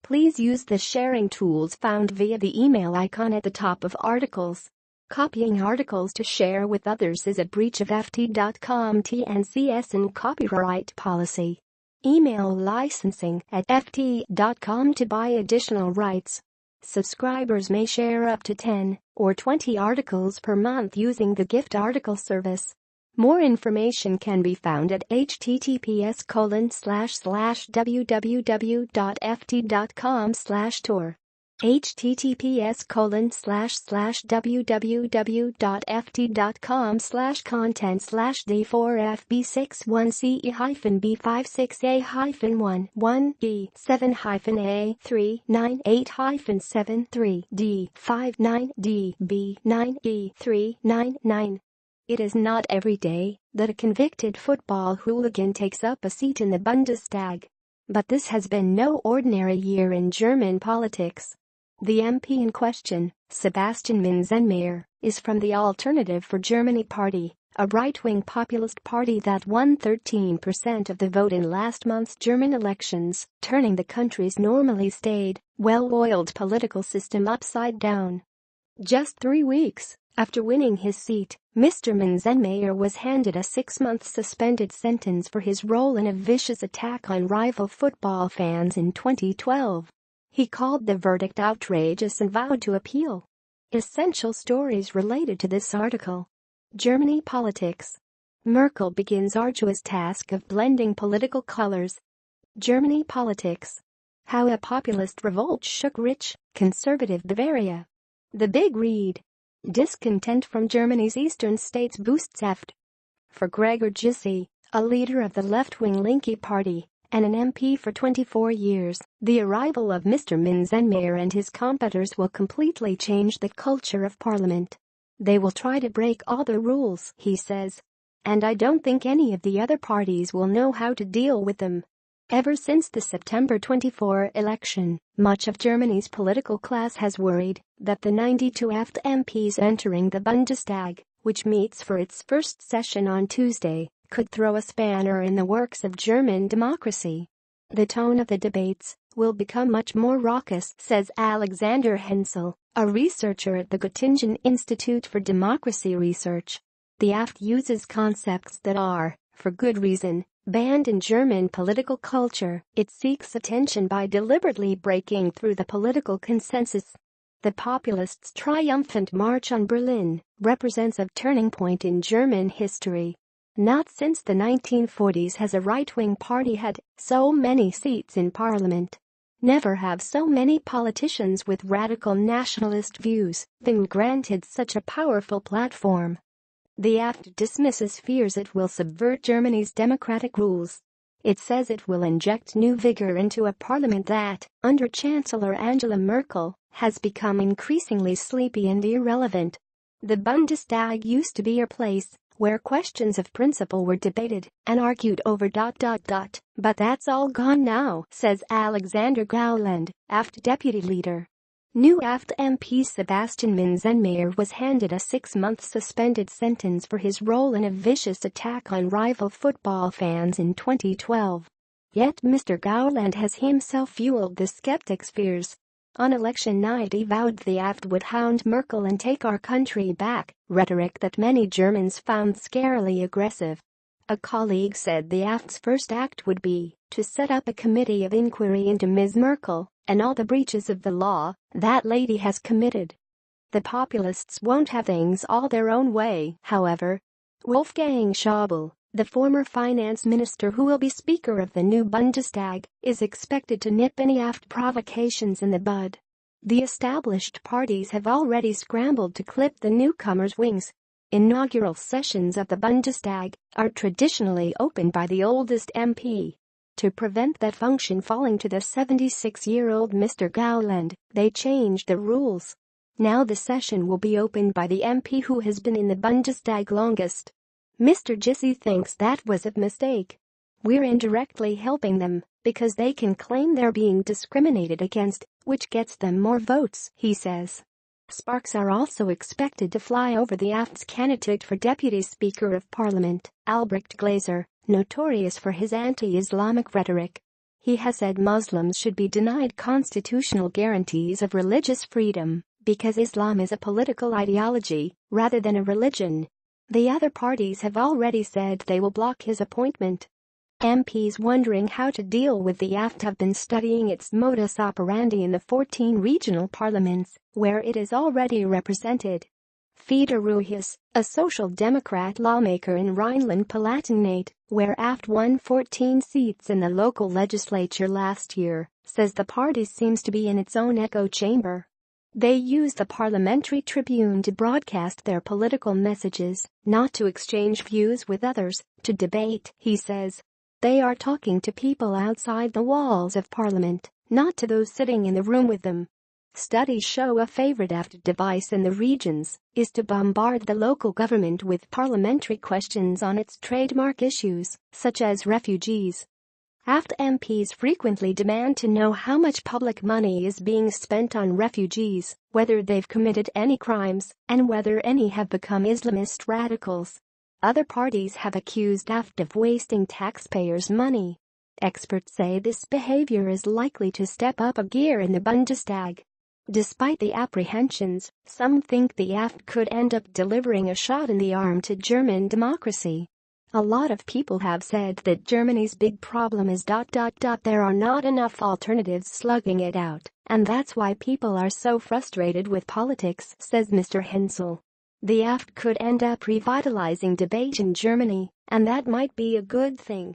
Please use the sharing tools found via the email icon at the top of articles. Copying articles to share with others is a breach of AfD.com TNCS and copyright policy. Email licensing at AfD.com to buy additional rights. Subscribers may share up to 10 or 20 articles per month using the gift article service. More information can be found at https://www.fd.com/tour. https://d4fb61c-1b7-a-1-1b9e-398-7-3d59d-b9e399. It is not every day that a convicted football hooligan takes up a seat in the Bundestag. But this has been no ordinary year in German politics. The MP in question, Sebastian Münzenmaier, is from the Alternative for Germany party, a right-wing populist party that won 13% of the vote in last month's German elections, turning the country's normally staid, well-oiled political system upside down. Just 3 weeks after winning his seat, Mr. Münzenmaier was handed a 6-month suspended sentence for his role in a vicious attack on rival football fans in 2012. He called the verdict outrageous and vowed to appeal. Essential stories related to this article. Germany politics. Merkel begins arduous task of blending political colors. Germany politics. How a populist revolt shook rich, conservative Bavaria. The big read. Discontent from Germany's eastern states boosts AfD. For Gregor Gysi, a leader of the left-wing Linke party and an MP for 24 years, the arrival of Mr. Münzenmaier and his competitors will completely change the culture of parliament. They will try to break all the rules, he says. And I don't think any of the other parties will know how to deal with them. Ever since the September 24 election, much of Germany's political class has worried that the 92 AfD MPs entering the Bundestag, which meets for its first session on Tuesday, could throw a spanner in the works of German democracy. The tone of the debates will become much more raucous, says Alexander Hensel, a researcher at the Göttingen Institute for Democracy Research. The AfD uses concepts that are, for good reason, banned in German political culture. It seeks attention by deliberately breaking through the political consensus. The populists' triumphant march on Berlin represents a turning point in German history. Not since the 1940s has a right-wing party had so many seats in parliament. Never have so many politicians with radical nationalist views been granted such a powerful platform. The AfD dismisses fears it will subvert Germany's democratic rules. It says it will inject new vigor into a parliament that, under Chancellor Angela Merkel, has become increasingly sleepy and irrelevant. The Bundestag used to be a place where questions of principle were debated and argued over ... But that's all gone now, says Alexander Gauland, AfD deputy leader. New AfD MP Sebastian Münzenmaier was handed a 6-month suspended sentence for his role in a vicious attack on rival football fans in 2012. Yet Mr. Gauland has himself fueled the skeptics' fears. On election night he vowed the AfD would hound Merkel and take our country back, rhetoric that many Germans found scarily aggressive. A colleague said the AfD's first act would be to set up a committee of inquiry into Ms. Merkel and all the breaches of the law that lady has committed. The populists won't have things all their own way, however. Wolfgang Schäuble, the former finance minister who will be Speaker of the new Bundestag, is expected to nip any AfD provocations in the bud. The established parties have already scrambled to clip the newcomers' wings. Inaugural sessions of the Bundestag are traditionally opened by the oldest MP. To prevent that function falling to the 76-year-old Mr. Gauland, they changed the rules. Now the session will be opened by the MP who has been in the Bundestag longest. Mr. Gysi thinks that was a mistake. We're indirectly helping them because they can claim they're being discriminated against, which gets them more votes, he says. Sparks are also expected to fly over the AfD's candidate for Deputy Speaker of Parliament, Albrecht Glaser, notorious for his anti-Islamic rhetoric. He has said Muslims should be denied constitutional guarantees of religious freedom because Islam is a political ideology rather than a religion. The other parties have already said they will block his appointment. MPs wondering how to deal with the AfD have been studying its modus operandi in the 14 regional parliaments, where it is already represented. Frieder Ruiz, a social democrat lawmaker in Rhineland-Palatinate, where AfD won 14 seats in the local legislature last year, says the party seems to be in its own echo chamber. They use the parliamentary tribune to broadcast their political messages, not to exchange views with others, to debate, he says. They are talking to people outside the walls of parliament, not to those sitting in the room with them. Studies show a favorite AfD device in the regions is to bombard the local government with parliamentary questions on its trademark issues, such as refugees. AfD MPs frequently demand to know how much public money is being spent on refugees, whether they've committed any crimes, and whether any have become Islamist radicals. Other parties have accused AfD of wasting taxpayers' money. Experts say this behavior is likely to step up a gear in the Bundestag. Despite the apprehensions, some think the AfD could end up delivering a shot in the arm to German democracy. A lot of people have said that Germany's big problem is ... there are not enough alternatives slugging it out, and that's why people are so frustrated with politics, says Mr. Hensel. The AfD could end up revitalizing debate in Germany, and that might be a good thing.